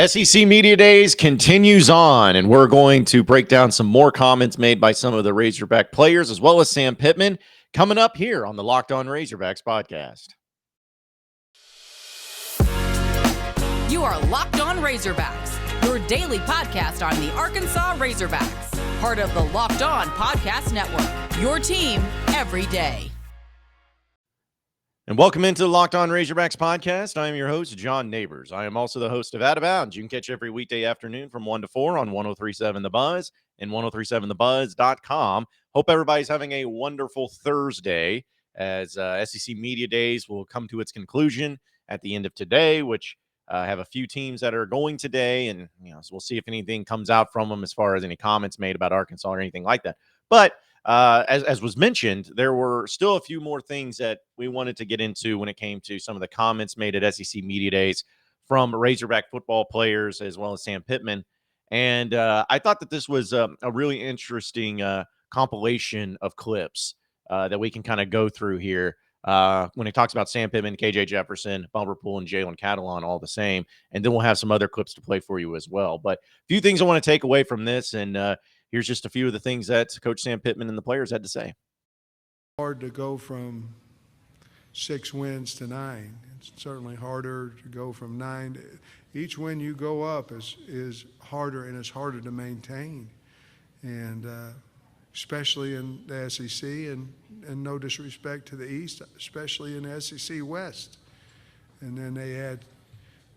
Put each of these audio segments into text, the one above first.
SEC Media Days continues on, and we're going to break down some more comments made by some of the Razorback players, as well as Sam Pittman, coming up here on the Locked On Razorbacks podcast. You are Locked On Razorbacks, your daily podcast on the Arkansas Razorbacks, part of the Locked On Podcast Network, your team every day. And welcome into the Locked On Razorbacks podcast. I am your host, John Nabors. I am also the host of Out of Bounds. You can catch every weekday afternoon from 1 to 4 on 103.7 The Buzz and 103.7thebuzz.com. Hope everybody's having a wonderful Thursday as SEC Media Days will come to its conclusion at the end of today, which have a few teams that are going today. And, so we'll see if anything comes out from them as far as any comments made about Arkansas or anything like that. But as was mentioned, there were still a few more things that we wanted to get into when it came to some of the comments made at SEC Media Days from Razorback football players as well as Sam Pittman. And I thought that this was a really interesting compilation of clips that we can kind of go through here when it talks about Sam Pittman, KJ Jefferson, Bumper Pool, and Jalen Catalon all the same. And then we'll have some other clips to play for you as well. But a few things I want to take away from this, and here's just a few of the things that Coach Sam Pittman and the players had to say. Hard to go from 6 wins to 9. It's certainly harder to go from 9 to each win you go up is harder, and it's harder to maintain. And especially in the SEC, and no disrespect to the East, especially in the SEC West. And then they had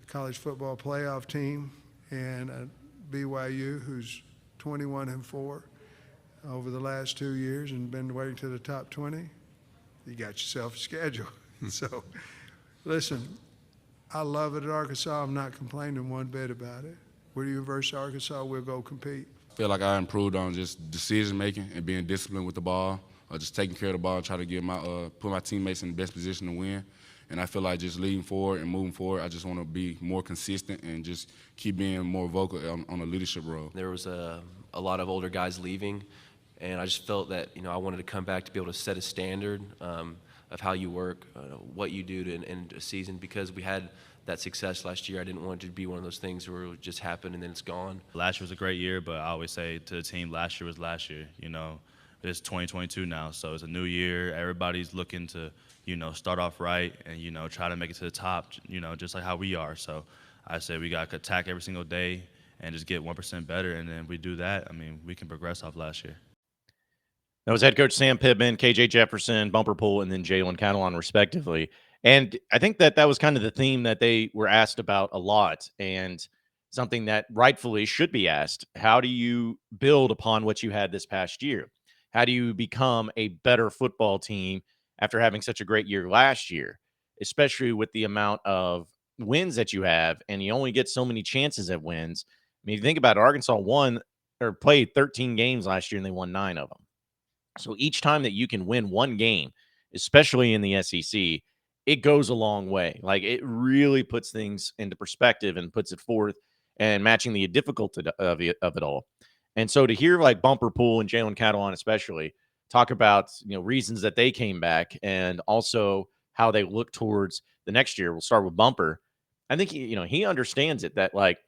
a college football playoff team and a BYU who's 21-4 over the last 2 years and been waiting to the top 20. You got yourself a schedule. So, listen, I love it at Arkansas. I'm not complaining one bit about it. We're University of Arkansas. We'll go compete. I feel like I improved on just decision making and being disciplined with the ball, just taking care of the ball, try to get put my teammates in the best position to win. And I feel like just leading forward and moving forward, I just want to be more consistent and just keep being more vocal on a leadership role. There was a lot of older guys leaving, and I just felt that I wanted to come back to be able to set a standard of how you work, what you do to end a season. Because we had that success last year, I didn't want it to be one of those things where it would just happen and then it's gone. Last year was a great year, but I always say to the team, last year was last year. It's 2022 now, so it's a new year. Everybody's looking to start off right and, try to make it to the top, just like how we are. So I say we got to attack every single day and just get 1% better. And then if we do that, we can progress off last year. That was head coach Sam Pittman, KJ Jefferson, Bumper Pool, and then Jalen Catalon, respectively. And I think that was kind of the theme that they were asked about a lot, and something that rightfully should be asked. How do you build upon what you had this past year? How do you become a better football team after having such a great year last year, especially with the amount of wins that you have, and you only get so many chances at wins? You think about it, Arkansas played 13 games last year, and they won 9 of them. So each time that you can win one game, especially in the SEC, it goes a long way. Like, it really puts things into perspective and puts it forth and matching the difficulty of it all. And so to hear like Bumper Pool and Jalen Catalon especially talk about, reasons that they came back and also how they look towards the next year. We'll start with Bumper. I think he understands it, that like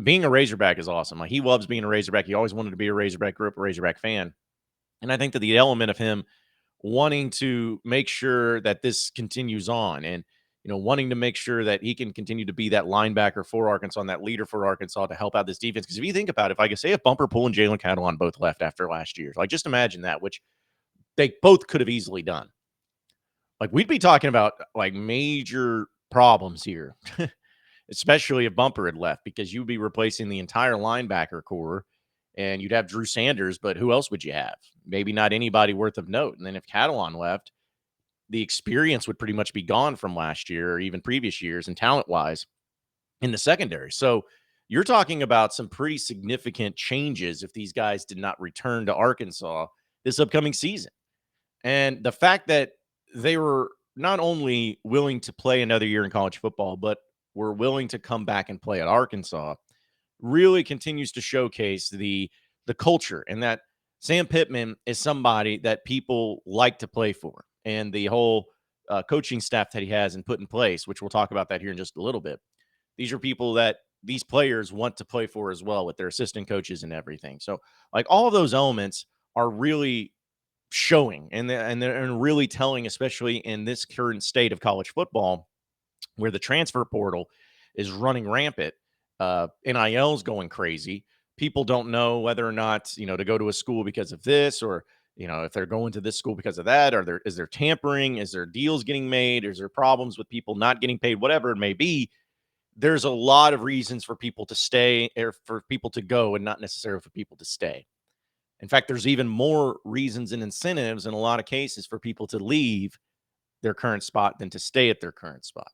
being a Razorback is awesome. Like, he loves being a Razorback. He always wanted to be a Razorback, grew up a Razorback fan. And I think that the element of him wanting to make sure that this continues on and, wanting to make sure that he can continue to be that linebacker for Arkansas and that leader for Arkansas to help out this defense. Because if you think about it, if Bumper Pool and Jalen Catalon both left after last year, like, just imagine that, which they both could have easily done. Like, we'd be talking about like major problems here, especially if Bumper had left, because you'd be replacing the entire linebacker core. And you'd have Drew Sanders, but who else would you have? Maybe not anybody worth of note. And then if Catalon left, the experience would pretty much be gone from last year or even previous years and talent-wise in the secondary. So you're talking about some pretty significant changes if these guys did not return to Arkansas this upcoming season. And the fact that they were not only willing to play another year in college football, but were willing to come back and play at Arkansas really continues to showcase the culture, and that Sam Pittman is somebody that people like to play for, and the whole coaching staff that he has and put in place, which we'll talk about that here in just a little bit. These are people that these players want to play for as well with their assistant coaches and everything. So like all of those elements are really showing and they're really telling, especially in this current state of college football, where the transfer portal is running rampant. NIL's going crazy. People don't know whether or not, to go to a school because of this, or, if they're going to this school because of that, or is there tampering? Is there deals getting made? Is there problems with people not getting paid? Whatever it may be, there's a lot of reasons for people to stay or for people to go and not necessarily for people to stay. In fact, there's even more reasons and incentives in a lot of cases for people to leave their current spot than to stay at their current spot.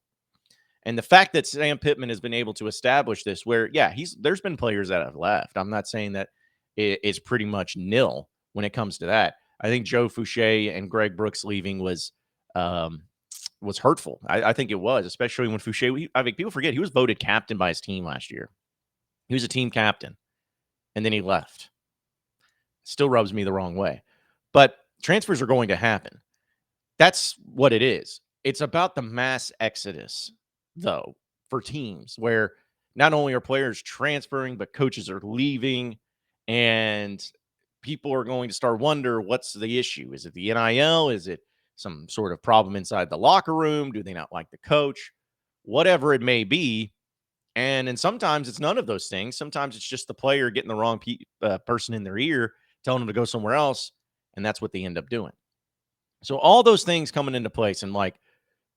And the fact that Sam Pittman has been able to establish this, where, yeah, there's been players that have left. I'm not saying that it's pretty much nil when it comes to that. I think Joe Fouché and Greg Brooks leaving was hurtful. I think it was, especially when Fouché, I think people forget he was voted captain by his team last year. He was a team captain, and then he left. Still rubs me the wrong way. But transfers are going to happen. That's what it is. It's about the mass exodus, though, for teams where not only are players transferring, but coaches are leaving, and people are going to start wonder, what's the issue? Is it the NIL? Is it some sort of problem inside the locker room? Do they not like the coach? Whatever it may be. And sometimes it's none of those things. Sometimes it's just the player getting the wrong person in their ear, telling them to go somewhere else, and that's what they end up doing. So all those things coming into place, and like,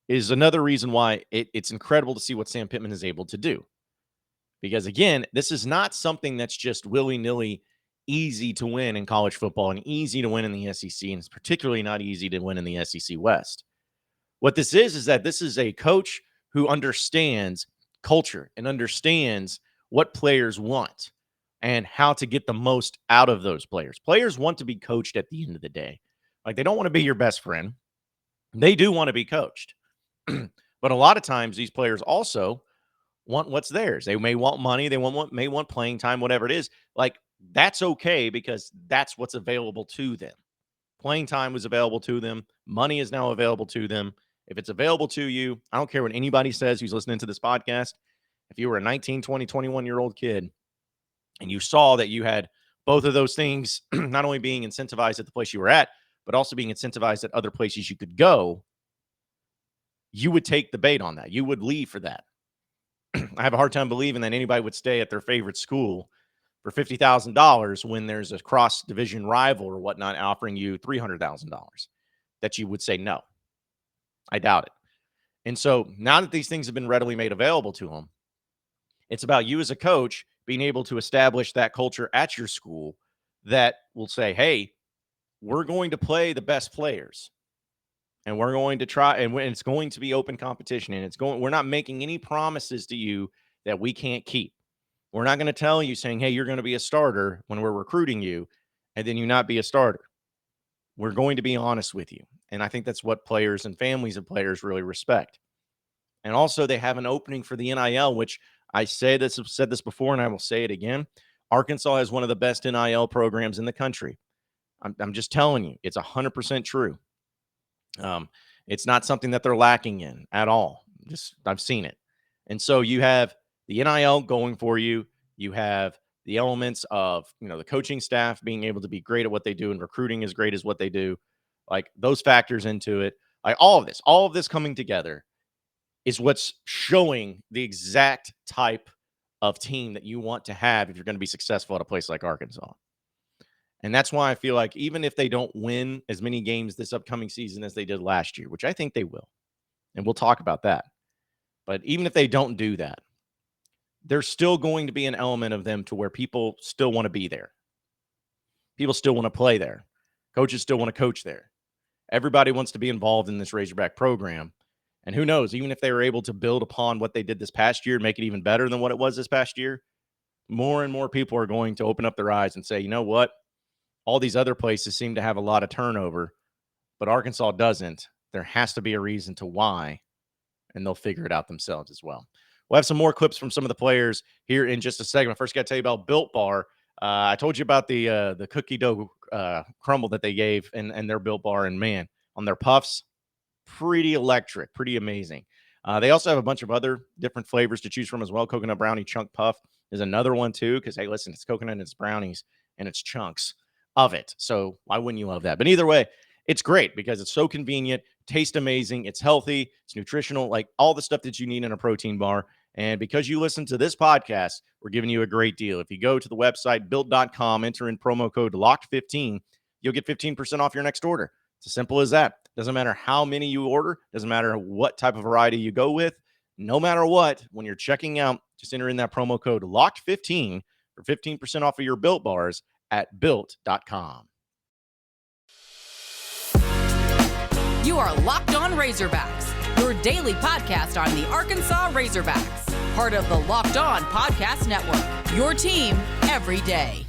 is another reason why it's incredible to see what Sam Pittman is able to do. Because again, this is not something that's just willy-nilly easy to win in college football and easy to win in the SEC, and it's particularly not easy to win in the SEC West. What this is that this is a coach who understands culture and understands what players want and how to get the most out of those players. Players want to be coached at the end of the day. Like, they don't want to be your best friend. They do want to be coached. But a lot of times these players also want what's theirs. They may want money. They may want playing time, whatever it is. Like, that's okay, because that's what's available to them. Playing time was available to them. Money is now available to them. If it's available to you, I don't care what anybody says who's listening to this podcast. If you were a 19, 20, 21-year-old kid and you saw that you had both of those things not only being incentivized at the place you were at, but also being incentivized at other places you could go, you would take the bait on that. You would leave for that. I have a hard time believing that anybody would stay at their favorite school for $50,000 when there's a cross-division rival or whatnot offering you $300,000, that you would say no. I doubt it. And so now that these things have been readily made available to them, it's about you as a coach being able to establish that culture at your school that will say, hey, we're going to play the best players. And we're going to try, and it's going to be open competition, and we're not making any promises to you that we can't keep. We're not going to tell you saying, hey, you're going to be a starter when we're recruiting you, and then you not be a starter. We're going to be honest with you. And I think that's what players and families of players really respect. And also, they have an opening for the NIL, which I said this before, and I will say it again. Arkansas has one of the best NIL programs in the country. I'm just telling you, it's 100% true. It's not something that they're lacking in at all. I've seen it. And so you have the NIL going for you. You have the elements of, the coaching staff being able to be great at what they do, and recruiting is great as what they do. Like, those factors into it, like all of this coming together is what's showing the exact type of team that you want to have if you're going to be successful at a place like Arkansas. And that's why I feel like even if they don't win as many games this upcoming season as they did last year, which I think they will, and we'll talk about that. But even if they don't do that, there's still going to be an element of them to where people still want to be there. People still want to play there. Coaches still want to coach there. Everybody wants to be involved in this Razorback program. And who knows, even if they were able to build upon what they did this past year, make it even better than what it was this past year, more and more people are going to open up their eyes and say, you know what? All these other places seem to have a lot of turnover, but Arkansas doesn't. There has to be a reason to why, and they'll figure it out themselves as well. We'll have some more clips from some of the players here in just a second. First, got to tell you about Built Bar. I told you about the cookie dough crumble that they gave and their Built Bar, and man, on their puffs, pretty electric, pretty amazing. They also have a bunch of other different flavors to choose from as well. Coconut brownie chunk puff is another one too, because hey, listen, it's coconut and it's brownies and it's chunks of it. So why wouldn't you love that? But either way, it's great because it's so convenient, tastes amazing, it's healthy, it's nutritional, like all the stuff that you need in a protein bar. And because you listen to this podcast, we're giving you a great deal. If you go to the website built.com, enter in promo code LOCKED15, you'll get 15% off your next order. It's as simple as that. Doesn't matter how many you order, doesn't matter what type of variety you go with. No matter what, when you're checking out, just enter in that promo code LOCKED15 for 15% off of your Built bars at built.com. You are Locked On Razorbacks, your daily podcast on the Arkansas Razorbacks, part of the Locked On Podcast Network, your team every day.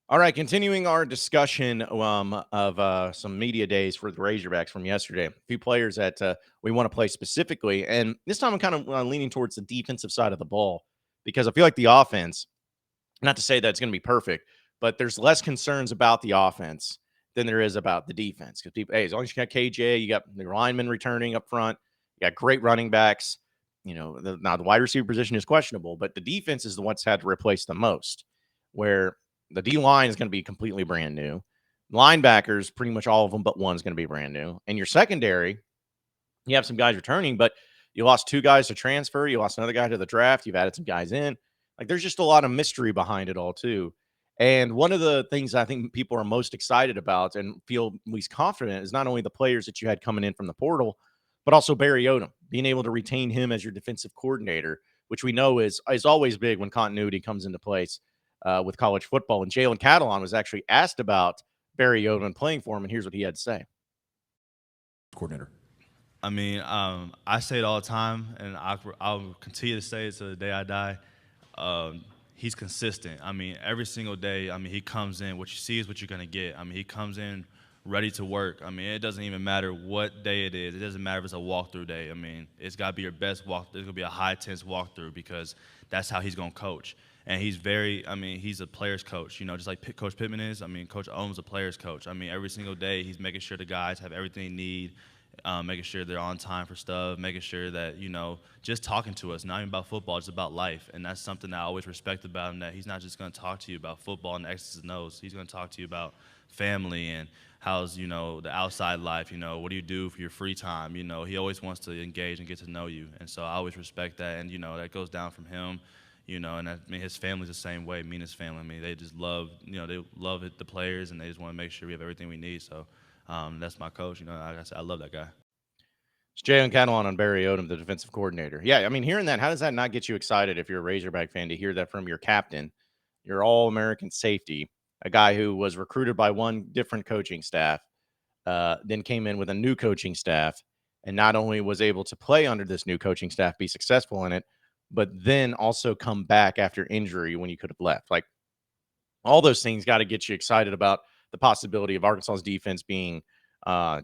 All right, continuing our discussion of some media days for the Razorbacks from yesterday. A few players that we want to play specifically, and this time I'm kind of leaning towards the defensive side of the ball because I feel like the offense, not to say that it's going to be perfect, but there's less concerns about the offense than there is about the defense. Because people, hey, as long as you got KJ, you got the linemen returning up front, you got great running backs. You know, now the wide receiver position is questionable, but the defense is the one's had to replace the most. Where the D line is going to be completely brand new. Linebackers, pretty much all of them, but one's going to be brand new. And your secondary, you have some guys returning, but you lost 2 guys to transfer. You lost another guy to the draft. You've added some guys in. Like there's just a lot of mystery behind it all too. And one of the things I think people are most excited about and feel least confident is not only the players that you had coming in from the portal, but also Barry Odom, being able to retain him as your defensive coordinator, which we know is always big when continuity comes into place with college football. And Jalen Catalon was actually asked about Barry Odom playing for him, and here's what he had to say. Coordinator. I mean, I say it all the time, and I'll continue to say it to the day I die. He's consistent. I mean, every single day, I mean, he comes in. What you see is what you're going to get. I mean, he comes in ready to work. I mean, it doesn't even matter what day it is. It doesn't matter if it's a walkthrough day. I mean, it's got to be your best walk. There's going to be a high-tense walkthrough because that's how he's going to coach. And he's he's a player's coach, you know, just like Coach Pittman is. I mean, Coach Odom's a player's coach. I mean, every single day he's making sure the guys have everything they need, making sure they're on time for stuff, making sure that, you know, just talking to us, not even about football, it's about life. And that's something that I always respect about him, that he's not just going to talk to you about football and X's and O's. He's going to talk to you about family and how's, you know, the outside life, you know, what do you do for your free time? You know, he always wants to engage and get to know you. And so I always respect that. And, you know, that goes down from him. You know, and I mean, his family's the same way. Me and his family, I mean, they just love, you know, they love the players, and they just want to make sure we have everything we need. So that's my coach. You know, like I said, I love that guy. It's Jalen Catalon on Barry Odom, the defensive coordinator. Yeah, I mean, hearing that, how does that not get you excited if you're a Razorback fan to hear that from your captain, your All-American safety, a guy who was recruited by one different coaching staff, then came in with a new coaching staff, and not only was able to play under this new coaching staff, be successful in it, but then also come back after injury when you could have left. Like all those things got to get you excited about the possibility of Arkansas's defense being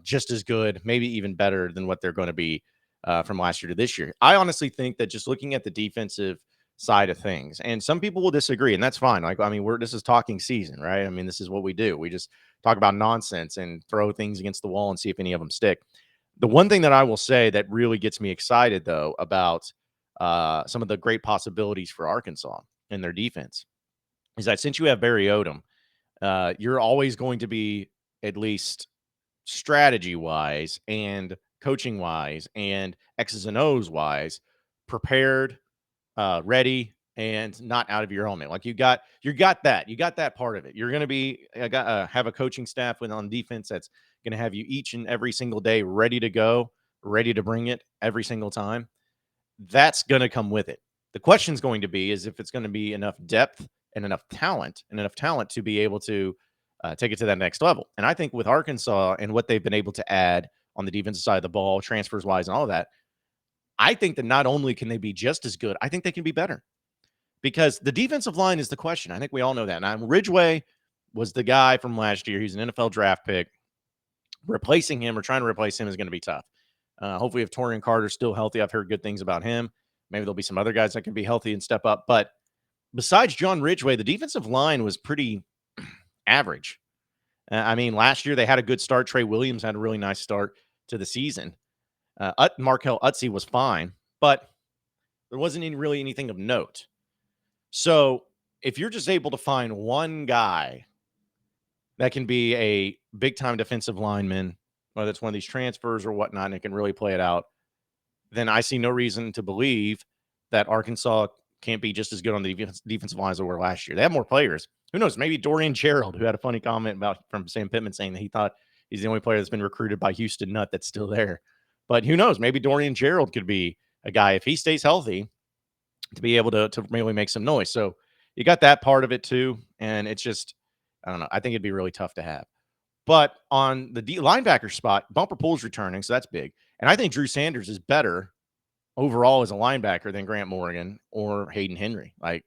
just as good, maybe even better than what they're going to be from last year to this year. I honestly think that just looking at the defensive side of things, and some people will disagree, and that's fine. Like, I mean, this is talking season, right? I mean, this is what we do. We just talk about nonsense and throw things against the wall and see if any of them stick. The one thing that I will say that really gets me excited, though, about some of the great possibilities for Arkansas and their defense is that since you have Barry Odom, you're always going to be, at least strategy-wise and coaching-wise and X's and O's wise, prepared, ready, and not out of your element. Like you got that part of it. You're going to be have a coaching staff on defense that's going to have you each and every single day ready to go, ready to bring it every single time. That's going to come with it. The question is going to be is if it's going to be enough depth and enough talent to be able to take it to that next level. And I think with Arkansas and what they've been able to add on the defensive side of the ball, transfers wise and all of that, I think that not only can they be just as good, I think they can be better because the defensive line is the question. I think we all know that. Now, Ridgeway was the guy from last year. He's an NFL draft pick. Replacing him or trying to replace him is going to be tough. Hopefully, if Torian Carter's still healthy, I've heard good things about him. Maybe there'll be some other guys that can be healthy and step up. But besides John Ridgeway, the defensive line was pretty average. I mean, last year they had a good start. Trey Williams had a really nice start to the season. Markel Utze was fine, but there wasn't really anything of note. So if you're just able to find one guy that can be a big-time defensive lineman, whether it's one of these transfers or whatnot, and it can really play it out, then I see no reason to believe that Arkansas can't be just as good on the defensive line as they were last year. They have more players. Who knows? Maybe Dorian Gerald, who had a funny comment from Sam Pittman saying that he thought he's the only player that's been recruited by Houston Nutt that's still there. But who knows? Maybe Dorian Gerald could be a guy, if he stays healthy, to be able to really make some noise. So you got that part of it too. And it's just, I don't know. I think it'd be really tough to have. But on the linebacker spot, Bumper Pool's returning, so that's big. And I think Drew Sanders is better overall as a linebacker than Grant Morgan or Hayden Henry. Like,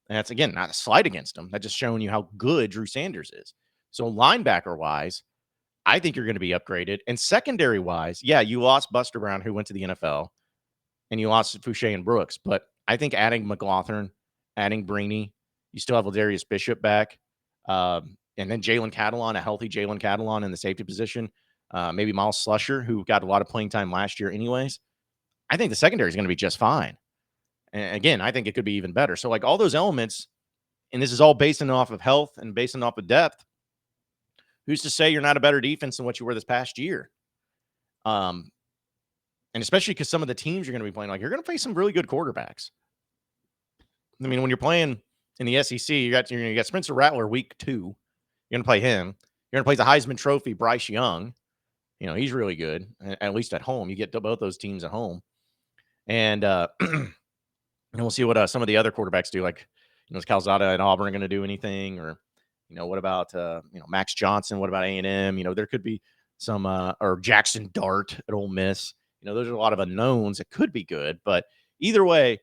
and that's, again, not a slight against him. That's just showing you how good Drew Sanders is. So linebacker-wise, I think you're going to be upgraded. And secondary-wise, yeah, you lost Buster Brown, who went to the NFL, and you lost Fouché and Brooks. But I think adding McLaughlin, adding Briney, you still have Ladarius Bishop back, and then Jalen Catalon, a healthy Jalen Catalon in the safety position, maybe Miles Slusher, who got a lot of playing time last year anyways. I think the secondary is going to be just fine. And again, I think it could be even better. So like all those elements, and this is all based off of health and based off of depth. Who's to say you're not a better defense than what you were this past year? And especially because some of the teams you're going to be playing, like you're going to face some really good quarterbacks. I mean, when you're playing in the SEC, you got Spencer Rattler week 2. You're going to play him. You're going to play the Heisman Trophy Bryce Young. You know, he's really good, at least at home. You get both those teams at home. And and we'll see what some of the other quarterbacks do. Like, is Calzada and Auburn going to do anything? Or, what about, Max Johnson? What about A&M? There could be some, or Jackson Dart at Ole Miss. Those are a lot of unknowns. It could be good. But either way,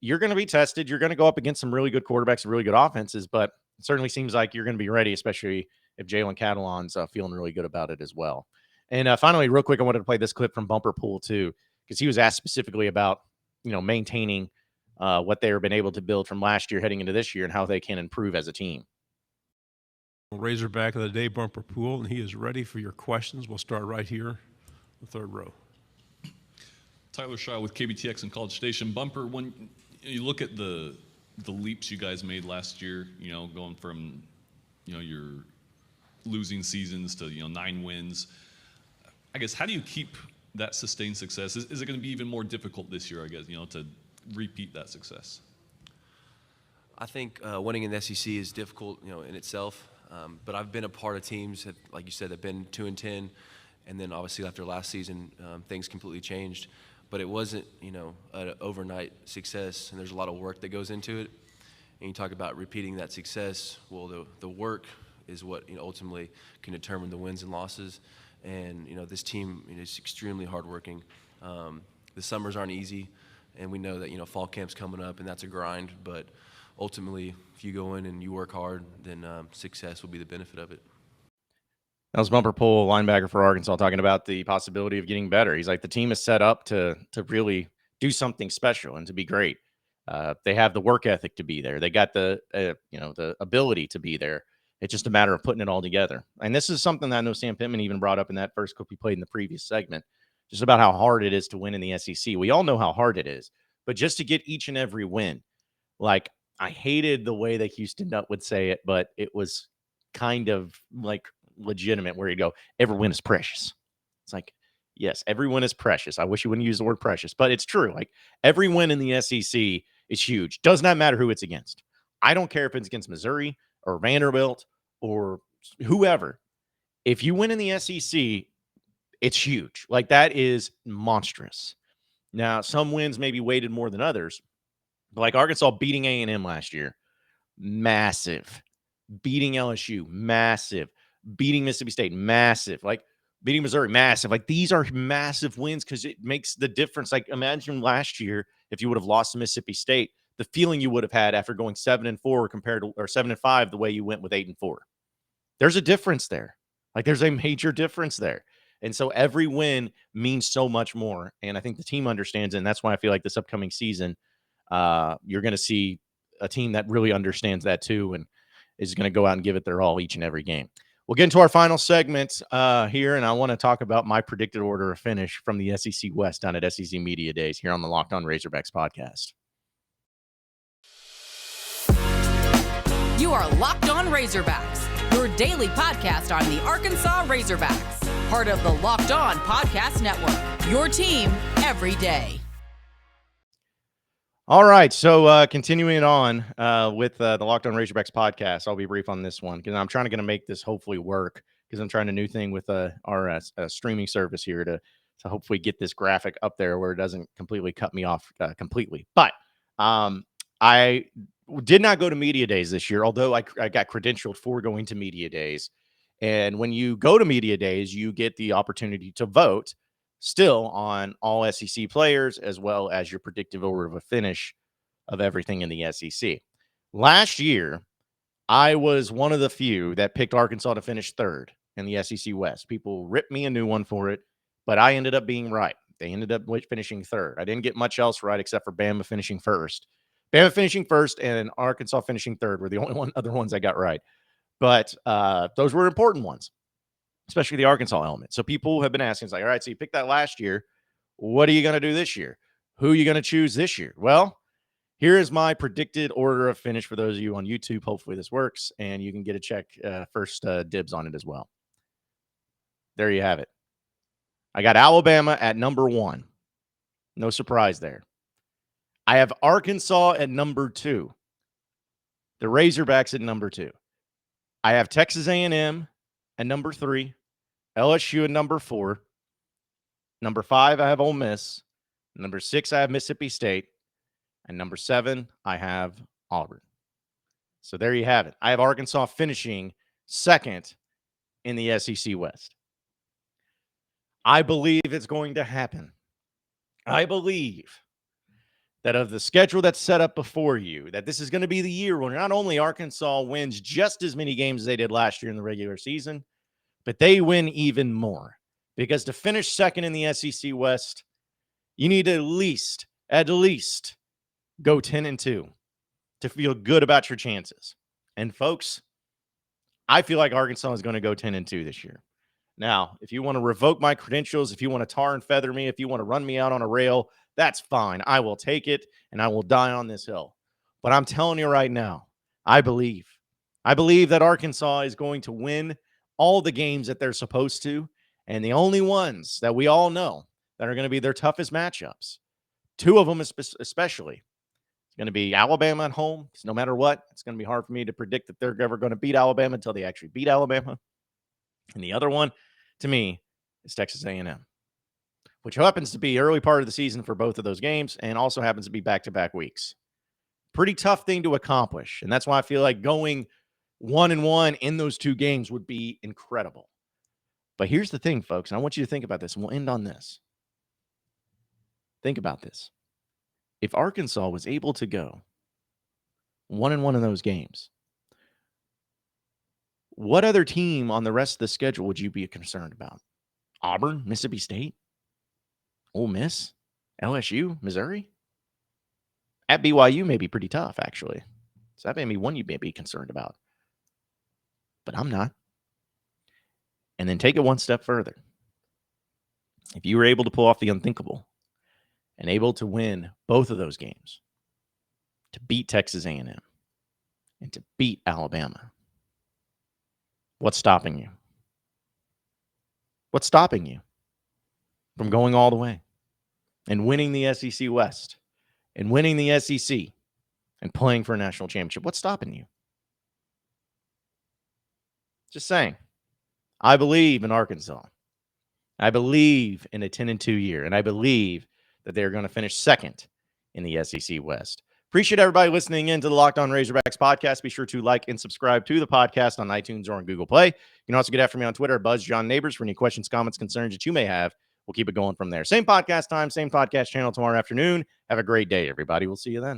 you're going to be tested. You're going to go up against some really good quarterbacks and really good offenses. But it certainly seems like you're going to be ready, especially if Jalen Catalon's feeling really good about it as well. And finally, real quick, I wanted to play this clip from Bumper Pool, too, because he was asked specifically about, maintaining what they've been able to build from last year heading into this year and how they can improve as a team. Razorback of the day, Bumper Pool, and he is ready for your questions. We'll start right here, the third row. Tyler Shaw with KBTX and College Station. Bumper, when you look at the leaps you guys made last year, going from, your losing seasons to, 9 wins, I guess, how do you keep that sustained success? Is it going to be even more difficult this year, I guess, to repeat that success? I think winning in the SEC is difficult, in itself. But I've been a part of teams that, like you said, have been 2-10, and then obviously after last season, things completely changed. But it wasn't, an overnight success, and there's a lot of work that goes into it. And you talk about repeating that success. Well, the work is what ultimately can determine the wins and losses. And this team is extremely hardworking. The summers aren't easy, and we know that fall camp's coming up, and that's a grind. But ultimately, if you go in and you work hard, then success will be the benefit of it. That was Bumper Pool, linebacker for Arkansas, talking about the possibility of getting better. He's like, the team is set up to really do something special and to be great. They have the work ethic to be there. They got the the ability to be there. It's just a matter of putting it all together. And this is something that I know Sam Pittman even brought up in that first clip he played in the previous segment, just about how hard it is to win in the SEC. We all know how hard it is, but just to get each and every win, like I hated the way that Houston Nutt would say it, but it was kind of like legitimate where you go, every win is precious. It's like, yes, every win is precious. I wish you wouldn't use the word precious, but it's true. Like every win in the SEC is huge. Does not matter who it's against. I don't care if it's against Missouri or Vanderbilt or whoever. If you win in the SEC, it's huge. Like that is monstrous. Now, some wins may be weighted more than others, but like Arkansas beating A&M last year, massive. Beating LSU, massive. Beating Mississippi State, massive. Like beating Missouri, massive. Like these are massive wins because it makes the difference. Like imagine last year if you would have lost to Mississippi State, the feeling you would have had after going 7-4 compared to, or 7-5, the way you went with 8-4. There's a difference there. Like there's a major difference there. And so every win means so much more. And I think the team understands it. And that's why I feel like this upcoming season, you're going to see a team that really understands that too and is going to go out and give it their all each and every game. We'll get into our final segment here, and I want to talk about my predicted order of finish from the SEC West down at SEC Media Days here on the Locked On Razorbacks podcast. You are Locked On Razorbacks, your daily podcast on the Arkansas Razorbacks, part of the Locked On Podcast Network, your team every day. All right, so continuing on with the Locked On Razorbacks podcast, I'll be brief on this one because I'm trying to make this hopefully work because I'm trying a new thing with our streaming service here to hopefully get this graphic up there where it doesn't completely cut me off completely. But I did not go to Media Days this year, although I got credentialed for going to Media Days. And when you go to Media Days, you get the opportunity to vote still on all SEC players, as well as your predictive order of a finish of everything in the SEC. Last year, I was one of the few that picked Arkansas to finish third in the SEC West. People ripped me a new one for it, but I ended up being right. They ended up finishing third. I didn't get much else right except for Bama finishing first. Bama finishing first and Arkansas finishing third were the only other ones I got right. But those were important ones, especially the Arkansas element. So people have been asking, it's like, all right, so you picked that last year. What are you going to do this year? Who are you going to choose this year? Well, here is my predicted order of finish for those of you on YouTube. Hopefully this works, and you can get a check first dibs on it as well. There you have it. I got Alabama at number 1. No surprise there. I have Arkansas at number 2. The Razorbacks at number 2. I have Texas A&M at number 3. LSU at number 4. Number 5, I have Ole Miss. Number 6, I have Mississippi State. And number 7, I have Auburn. So there you have it. I have Arkansas finishing second in the SEC West. I believe it's going to happen. I believe that of the schedule that's set up before you, that this is going to be the year where not only Arkansas wins just as many games as they did last year in the regular season, but they win even more. Because to finish second in the SEC West, you need to at least go 10-2 to feel good about your chances. And folks, I feel like Arkansas is going to go 10-2 this year. Now, if you want to revoke my credentials, if you want to tar and feather me, if you want to run me out on a rail, that's fine. I will take it, and I will die on this hill. But I'm telling you right now, I believe that Arkansas is going to win all the games that they're supposed to, and the only ones that we all know that are going to be their toughest matchups, 2 of them especially, it's going to be Alabama at home, because no matter what, it's going to be hard for me to predict that they're ever going to beat Alabama until they actually beat Alabama. And the other one, to me, is Texas A&M, which happens to be early part of the season for both of those games and also happens to be back-to-back weeks. Pretty tough thing to accomplish, and that's why I feel like going 1-1 in those 2 games would be incredible. But here's the thing, folks, and I want you to think about this, and we'll end on this. Think about this. If Arkansas was able to go 1-1 in those games, what other team on the rest of the schedule would you be concerned about? Auburn, Mississippi State, Ole Miss, LSU, Missouri? At BYU may be pretty tough, actually. So that may be one you may be concerned about. But I'm not. And then take it one step further. If you were able to pull off the unthinkable and able to win both of those games, to beat Texas A&M and to beat Alabama, what's stopping you? What's stopping you from going all the way and winning the SEC West and winning the SEC and playing for a national championship? What's stopping you? Just saying. I believe in Arkansas. I believe in a 10-2 year, and I believe that they're going to finish second in the SEC West. Appreciate everybody listening in to the Locked On Razorbacks podcast. Be sure to like and subscribe to the podcast on iTunes or on Google Play. You can also get after me on Twitter at BuzzJohnNabors for any questions, comments, concerns that you may have. We'll keep it going from there. Same podcast time, same podcast channel tomorrow afternoon. Have a great day, everybody. We'll see you then.